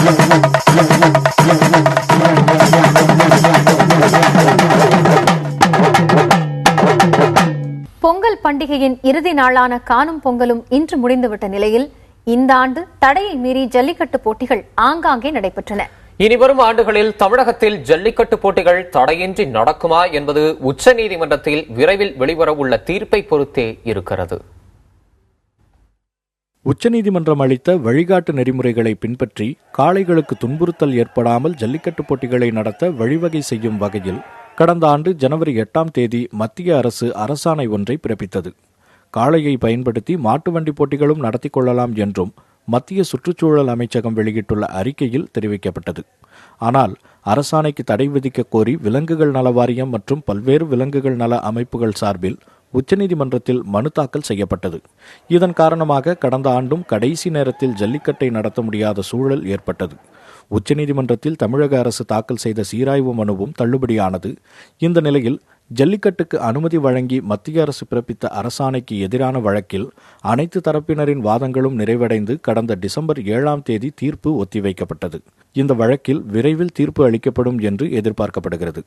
பொங்கல் பண்டிகையின் இறுதி நாளான காணும் பொங்கலும் இன்று முடிந்துவிட்ட நிலையில் இந்த ஆண்டு தடையை மீறி ஜல்லிக்கட்டு போட்டிகள் ஆங்காங்கே நடைபெற்றன. இனிவரும் ஆண்டுகளில் தமிழகத்தில் ஜல்லிக்கட்டு போட்டிகள் தடையின்றி நடக்குமா என்பது உச்சநீதிமன்றத்தில் விரைவில் வெளிவரவுள்ள தீர்ப்பை பொறுத்தே இருக்கிறது. உச்சநீதிமன்றம் அளித்த வழிகாட்டு நெறிமுறைகளை பின்பற்றி காளைகளுக்கு துன்புறுத்தல் ஏற்படாமல் ஜல்லிக்கட்டு போட்டிகளை நடத்த வழிவகை செய்யும் வகையில் கடந்த ஆண்டு ஜனவரி 8ஆம் தேதி மத்திய அரசு அரசாணை ஒன்றை பிறப்பித்தது. காளையை பயன்படுத்தி மாட்டு வண்டி போட்டிகளும் நடத்தி கொள்ளலாம் என்றும் மத்திய சுற்றுச்சூழல் அமைச்சகம் வெளியிட்டுள்ள அறிக்கையில் தெரிவிக்கப்பட்டது. ஆனால் அரசாணைக்கு தடை விதிக்க கோரி விலங்குகள் நல வாரியம் மற்றும் பல்வேறு விலங்குகள் நல அமைப்புகள் சார்பில் உச்சநீதிமன்றத்தில் மனு தாக்கல் செய்யப்பட்டது. இதன் காரணமாக கடந்த ஆண்டும் கடைசி நேரத்தில் ஜல்லிக்கட்டை நடத்த முடியாத சூழல் ஏற்பட்டது. உச்சநீதிமன்றத்தில் தமிழக அரசு தாக்கல் செய்த சீராய்வு மனுவும் தள்ளுபடியானது. இந்த நிலையில் ஜல்லிக்கட்டுக்கு அனுமதி வழங்கி மத்திய அரசு பிறப்பித்த அரசாணைக்கு எதிரான வழக்கில் அனைத்து தரப்பினரின் வாதங்களும் நிறைவடைந்து கடந்த டிசம்பர் 7ஆம் தேதி தீர்ப்பு ஒத்திவைக்கப்பட்டது. இந்த வழக்கில் விரைவில் தீர்ப்பு அளிக்கப்படும் என்று எதிர்பார்க்கப்படுகிறது.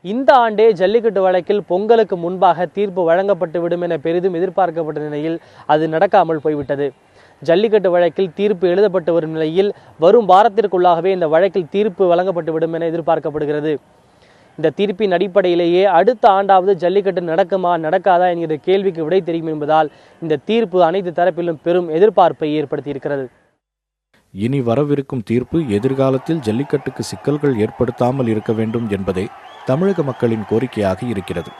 இந்த ஆண்டே ஜல்லிக்கட்டு வழக்கில் பொங்கலுக்கு முன்பாக தீர்ப்பு வழங்கப்பட்டுவிடும் என பெரிதும் எதிர்பார்க்கப்பட்ட நிலையில் அது நடக்காமல் போய்விட்டது. ஜல்லிக்கட்டு வழக்கில் தீர்ப்பு எழுதப்பட்டு வரும் நிலையில் வரும் வாரத்திற்குள்ளாகவே இந்த வழக்கில் தீர்ப்பு வழங்கப்பட்டுவிடும் என எதிர்பார்க்கப்படுகிறது. இந்த தீர்ப்பின் அடிப்படையிலேயே அடுத்த ஆண்டாவது ஜல்லிக்கட்டு நடக்குமா நடக்காதா என்கிற கேள்விக்கு விடை தெரியும் என்பதால் இந்த தீர்ப்பு அனைத்து தரப்பிலும் பெரும் எதிர்பார்ப்பை ஏற்படுத்தியிருக்கிறது. இனி வரவிருக்கும் தீர்ப்பு எதிர்காலத்தில் ஜல்லிக்கட்டுக்கு சிக்கல்கள் ஏற்படுத்தாமல் இருக்க வேண்டும் என்பதே தமிழக மக்களின் கோரிக்கையாக இருக்கிறது.